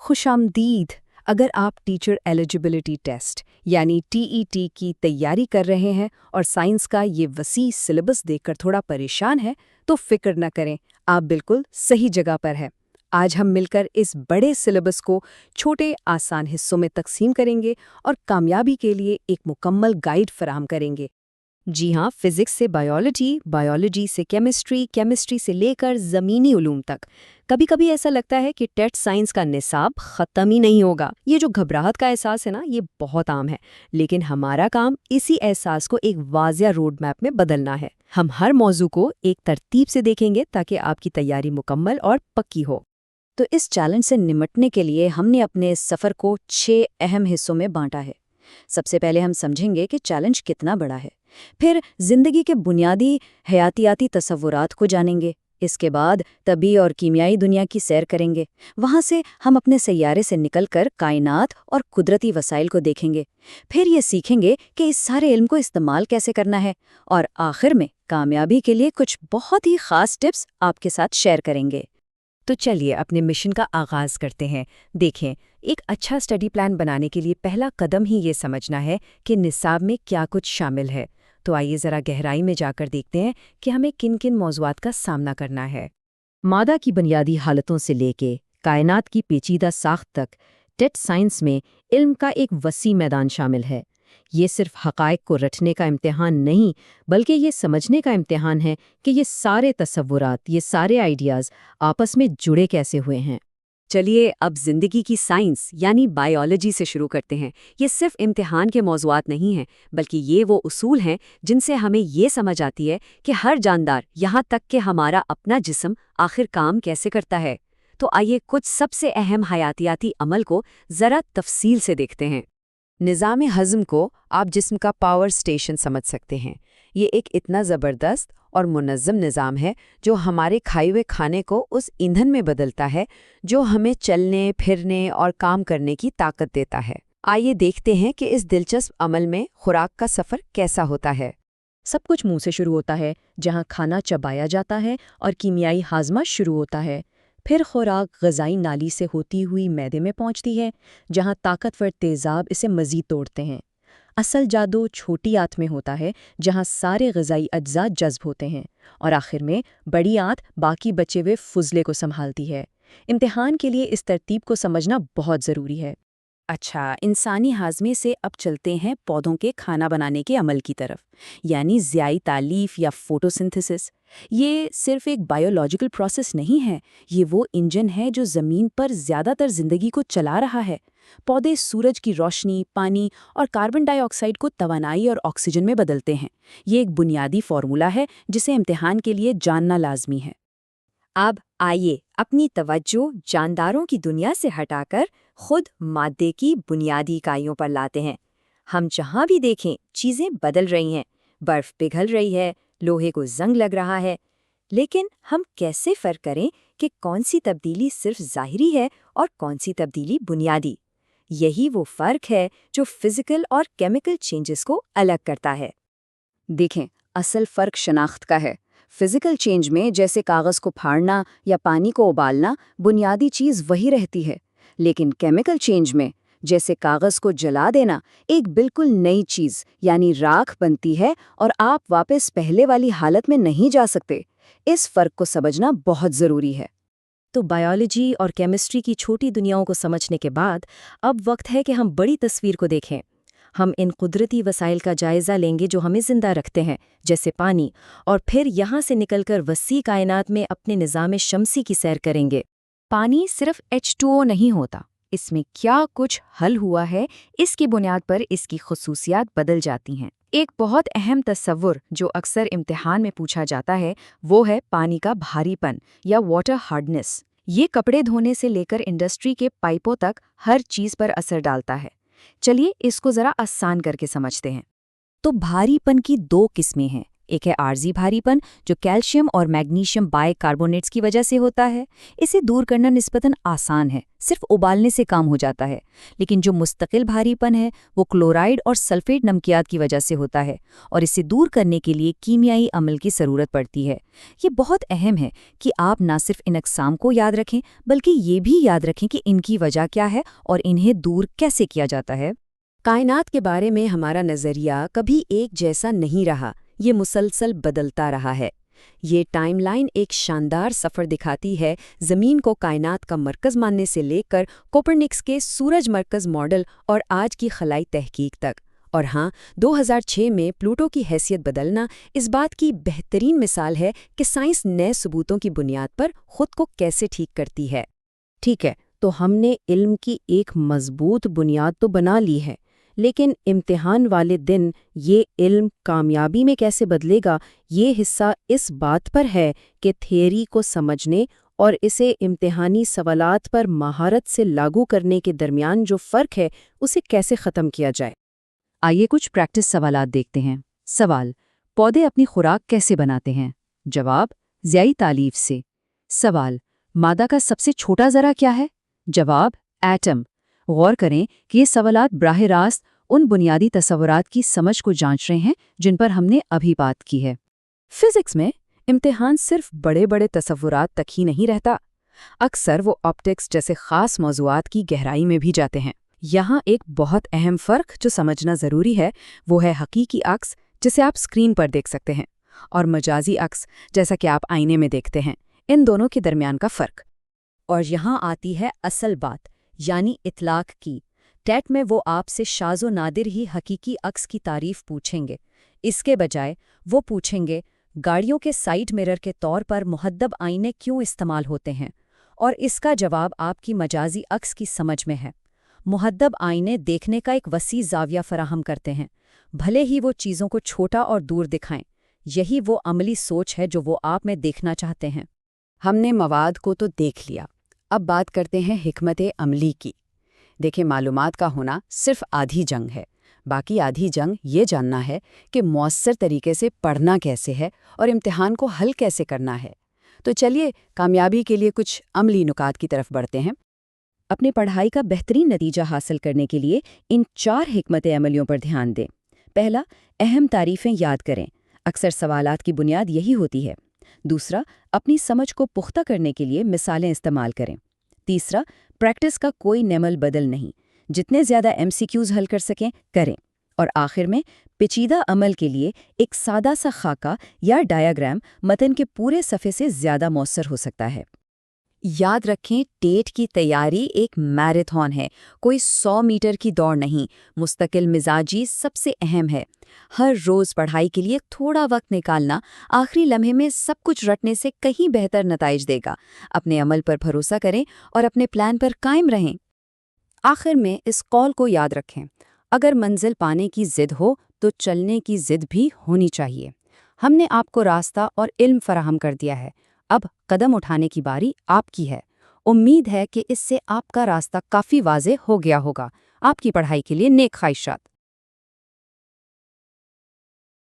خوش آمدید۔ اگر آپ ٹیچر ایلیجبلٹی ٹیسٹ یعنی TET کی تیاری کر رہے ہیں اور سائنس کا یہ وسیع سلیبس دیکھ کر تھوڑا پریشان ہیں تو فکر نہ کریں، آپ بالکل صحیح جگہ پر ہیں۔ آج ہم مل کر اس بڑے سلیبس کو چھوٹے آسان حصوں میں تقسیم کریں گے اور کامیابی کے لیے ایک مکمل گائیڈ فراہم کریں گے۔ جی ہاں، فزکس سے بایولوجی، بایولوجی سے کیمسٹری، کیمسٹری سے لے کر زمینی علوم تک۔ کبھی کبھی ایسا لگتا ہے کہ ٹیٹ سائنس کا نصاب ختم ہی نہیں ہوگا۔ یہ جو گھبراہٹ کا احساس ہے نا، یہ بہت عام ہے، لیکن ہمارا کام اسی احساس کو ایک واضح روڈ میپ میں بدلنا ہے۔ ہم ہر موضوع کو ایک ترتیب سے دیکھیں گے تاکہ آپ کی تیاری مکمل اور پکی ہو۔ تو اس چیلنج سے نمٹنے کے لیے ہم نے اپنے سفر کو 6 اہم حصوں میں بانٹا ہے۔ سب سے پہلے ہم سمجھیں گے کہ چیلنج کتنا بڑا ہے، پھر زندگی کے بنیادی حیاتیاتی تصورات کو جانیں گے، اس کے بعد طبی اور کیمیائی دنیا کی سیر کریں گے، وہاں سے ہم اپنے سیارے سے نکل کر کائنات اور قدرتی وسائل کو دیکھیں گے، پھر یہ سیکھیں گے کہ اس سارے علم کو استعمال کیسے کرنا ہے، اور آخر میں کامیابی کے لیے کچھ بہت ہی خاص ٹپس آپ کے ساتھ شیئر کریں گے۔ تو چلیے اپنے مشن کا آغاز کرتے ہیں۔ دیکھیں، ایک اچھا اسٹڈی پلان بنانے کے لیے پہلا قدم ہی یہ سمجھنا ہے کہ نصاب میں کیا کچھ شامل ہے۔ تو آئیے ذرا گہرائی میں جا کر دیکھتے ہیں کہ ہمیں کن کن موضوعات کا سامنا کرنا ہے۔ مادہ کی بنیادی حالتوں سے لے کے کائنات کی پیچیدہ ساخت تک، ٹیٹ سائنس میں علم کا ایک وسیع میدان شامل ہے۔ یہ صرف حقائق کو رٹنے کا امتحان نہیں، بلکہ یہ سمجھنے کا امتحان ہے کہ یہ سارے تصورات، یہ سارے آئیڈیاز آپس میں جڑے کیسے ہوئے ہیں۔ چلیے اب زندگی کی سائنس یعنی بایولوجی سے شروع کرتے ہیں۔ یہ صرف امتحان کے موضوعات نہیں ہیں، بلکہ یہ وہ اصول ہیں جن سے ہمیں یہ سمجھ آتی ہے کہ ہر جاندار، یہاں تک کہ ہمارا اپنا جسم، آخر کام کیسے کرتا ہے۔ تو آئیے کچھ سب سے اہم حیاتیاتی عمل کو ذرا تفصیل سے دیکھتے ہیں۔ نظام ہضم کو آپ جسم کا پاور سٹیشن سمجھ سکتے ہیں۔ یہ ایک اتنا زبردست اور منظم نظام ہے جو ہمارے کھائے ہوئے کھانے کو اس ایندھن میں بدلتا ہے جو ہمیں چلنے، پھرنے اور کام کرنے کی طاقت دیتا ہے۔ آئیے دیکھتے ہیں کہ اس دلچسپ عمل میں خوراک کا سفر کیسا ہوتا ہے۔ سب کچھ منہ سے شروع ہوتا ہے، جہاں کھانا چبایا جاتا ہے اور کیمیائی ہاضمہ شروع ہوتا ہے۔ پھر خوراک غذائی نالی سے ہوتی ہوئی معدے میں پہنچتی ہے، جہاں طاقتور تیزاب اسے مزید توڑتے ہیں۔ اصل جادو چھوٹی آنت میں ہوتا ہے، جہاں سارے غذائی اجزاء جذب ہوتے ہیں، اور آخر میں بڑی آنت باقی بچے ہوئے فضلے کو سنبھالتی ہے۔ امتحان کے لیے اس ترتیب کو سمجھنا بہت ضروری ہے۔ اچھا، انسانی ہاضمے سے اب چلتے ہیں پودوں کے کھانا بنانے کے عمل کی طرف، یعنی ضیائی تالیف یا فوٹوسنتھسس۔ یہ صرف ایک بایولوجیکل پروسیس نہیں ہے، یہ وہ انجن ہے جو زمین پر زیادہ تر زندگی کو چلا رہا ہے۔ پودے سورج کی روشنی، پانی اور کاربن ڈائی آکسائیڈ کو توانائی اور آکسیجن میں بدلتے ہیں۔ یہ ایک بنیادی فارمولا ہے جسے امتحان کے لیے جاننا لازمی ہے۔ اب آئیے اپنی توجہ جانداروں کی دنیا سے ہٹا کر خود مادے کی بنیادی اکائیوں پر لاتے ہیں۔ ہم جہاں بھی دیکھیں چیزیں بدل رہی ہیں، برف پگھل رہی ہے، لوہے کو زنگ لگ رہا ہے، لیکن ہم کیسے فرق کریں کہ کون سی تبدیلی صرف ظاہری ہے اور کون سی تبدیلی بنیادی؟ یہی وہ فرق ہے جو فزیکل اور کیمیکل چینجز کو الگ کرتا ہے۔ دیکھیں، اصل فرق شناخت کا ہے۔ فزیکل چینج میں جیسے کاغذ کو پھاڑنا یا پانی کو ابالنا، بنیادی چیز وہی رہتی ہے، لیکن کیمیکل چینج میں جیسے کاغذ کو جلا دینا، ایک بالکل نئی چیز یعنی راکھ بنتی ہے اور آپ واپس پہلے والی حالت میں نہیں جا سکتے۔ اس فرق کو سمجھنا بہت ضروری ہے۔ تو بایولوجی اور کیمسٹری کی چھوٹی دنیاؤں کو سمجھنے کے بعد اب وقت ہے کہ ہم بڑی تصویر کو دیکھیں۔ ہم ان قدرتی وسائل کا جائزہ لیں گے جو ہمیں زندہ رکھتے ہیں، جیسے پانی، اور پھر یہاں سے نکل کر وسیع کائنات میں اپنے نظام شمسی کی سیر کریں گے۔ پانی صرف H2O نہیں ہوتا، اس میں کیا کچھ حل ہوا ہے، اس کی بنیاد پر اس کی خصوصیات بدل جاتی ہیں۔ ایک بہت اہم تصور جو اکثر امتحان میں پوچھا جاتا ہے وہ ہے پانی کا بھاری پن یا واٹر ہارڈنس۔ یہ کپڑے دھونے سے لے کر انڈسٹری کے پائپوں تک ہر چیز پر اثر ڈالتا ہے۔ چلیے اس کو ذرا آسان کر کے سمجھتے ہیں۔ تو بھاری پن کی 2 قسمیں ہیں، ایک ہے عارضی بھاری پن جو کیلشیم اور میگنیشیم بائی کاربونیٹس کی وجہ سے ہوتا ہے. اسے دور کرنا نسبتاً آسان ہے، صرف ابالنے سے کام ہو جاتا ہے. لیکن جو مستقل بھاری پن ہے وہ کلورائڈ اور سلفیٹ نمکیات کی وجہ سے ہوتا ہے، اور اسے دور کرنے کے لیے کیمیائی عمل کی ضرورت پڑتی ہے. یہ بہت اہم ہے کہ آپ نہ صرف ان اقسام کو یاد رکھیں بلکہ یہ بھی یاد رکھیں کہ ان کی وجہ کیا ہے اور انہیں دور کیسے کیا جاتا ہے. کائنات کے بارے میں ہمارا نظریہ کبھی ایک جیسا نہیں رہا، یہ مسلسل بدلتا رہا ہے. یہ ٹائم لائن ایک شاندار سفر دکھاتی ہے، زمین کو کائنات کا مرکز ماننے سے لے کر کوپرنکس کے سورج مرکز ماڈل اور آج کی خلائی تحقیق تک. اور ہاں، 2006 میں پلوٹو کی حیثیت بدلنا اس بات کی بہترین مثال ہے کہ سائنس نئے ثبوتوں کی بنیاد پر خود کو کیسے ٹھیک کرتی ہے. ٹھیک ہے، تو ہم نے علم کی ایک مضبوط بنیاد تو بنا لی ہے، لیکن امتحان والے دن یہ علم کامیابی میں کیسے بدلے گا، یہ حصہ اس بات پر ہے کہ تھیوری کو سمجھنے اور اسے امتحانی سوالات پر مہارت سے لاگو کرنے کے درمیان جو فرق ہے اسے کیسے ختم کیا جائے. آئیے کچھ پریکٹس سوالات دیکھتے ہیں. سوال: پودے اپنی خوراک کیسے بناتے ہیں؟ جواب: ضیائی تالیف سے. سوال: مادہ کا سب سے چھوٹا ذرہ کیا ہے؟ جواب: ایٹم. غور کریں کہ یہ سوالات براہ راست ان بنیادی تصورات کی سمجھ کو جانچ رہے ہیں جن پر ہم نے ابھی بات کی ہے. فزکس میں امتحان صرف بڑے بڑے تصورات تک ہی نہیں رہتا، اکثر وہ آپٹکس جیسے خاص موضوعات کی گہرائی میں بھی جاتے ہیں. یہاں ایک بہت اہم فرق جو سمجھنا ضروری ہے وہ ہے حقیقی عکس جسے آپ اسکرین پر دیکھ سکتے ہیں اور مجازی عکس جیسا کہ آپ آئینے میں دیکھتے ہیں. ان دونوں کے درمیان کا فرق. اور یہاں آتی ہے اصل بات، یعنی اطلاق کی. ٹیٹ میں وہ آپ سے شاذ و نادر ہی حقیقی عکس کی تعریف پوچھیں گے. اس کے بجائے وہ پوچھیں گے گاڑیوں کے سائیڈ مرر کے طور پر محدب آئینے کیوں استعمال ہوتے ہیں، اور اس کا جواب آپ کی مجازی عکس کی سمجھ میں ہے. محدب آئینے دیکھنے کا ایک وسیع زاویہ فراہم کرتے ہیں، بھلے ہی وہ چیزوں کو چھوٹا اور دور دکھائیں. یہی وہ عملی سوچ ہے جو وہ آپ میں دیکھنا چاہتے ہیں. ہم نے مواد کو تو دیکھ لیا، اب بات کرتے ہیں حکمت عملی کی. دیکھیں، معلومات کا ہونا صرف آدھی جنگ ہے، باقی آدھی جنگ یہ جاننا ہے کہ مؤثر طریقے سے پڑھنا کیسے ہے اور امتحان کو حل کیسے کرنا ہے. تو چلیے کامیابی کے لیے کچھ عملی نکات کی طرف بڑھتے ہیں. اپنے پڑھائی کا بہترین نتیجہ حاصل کرنے کے لیے ان 4 حکمت عملیوں پر دھیان دیں. پہلا، اہم تعریفیں یاد کریں. اکثر سوالات کی بنیاد یہی ہوتی ہے. دوسرا، اپنی سمجھ کو پختہ کرنے کے لیے مثالیں استعمال کریں. تیسرا، پریکٹس کا کوئی نعمل بدل نہیں، جتنے زیادہ ایم سی کیوز حل کر سکیں کریں. اور آخر میں، پیچیدہ عمل کے لیے ایک سادہ سا خاکہ یا ڈایاگرام متن کے پورے صفحے سے زیادہ مؤثر ہو سکتا ہے. یاد رکھیں، ٹیٹ کی تیاری ایک میراتھن ہے، کوئی 100 میٹر کی دوڑ نہیں. مستقل مزاجی سب سے اہم ہے. ہر روز پڑھائی کے لیے تھوڑا وقت نکالنا آخری لمحے میں سب کچھ رٹنے سے کہیں بہتر نتائج دے گا. اپنے عمل پر بھروسہ کریں اور اپنے پلان پر قائم رہیں. آخر میں اس قول کو یاد رکھیں، اگر منزل پانے کی ضد ہو تو چلنے کی ضد بھی ہونی چاہیے. ہم نے آپ کو راستہ اور علم فراہم کر دیا ہے، اب قدم اٹھانے کی باری آپ کی ہے. امید ہے کہ اس سے آپ کا راستہ کافی واضح ہو گیا ہوگا. آپ کی پڑھائی کے لیے نیک خواہشات.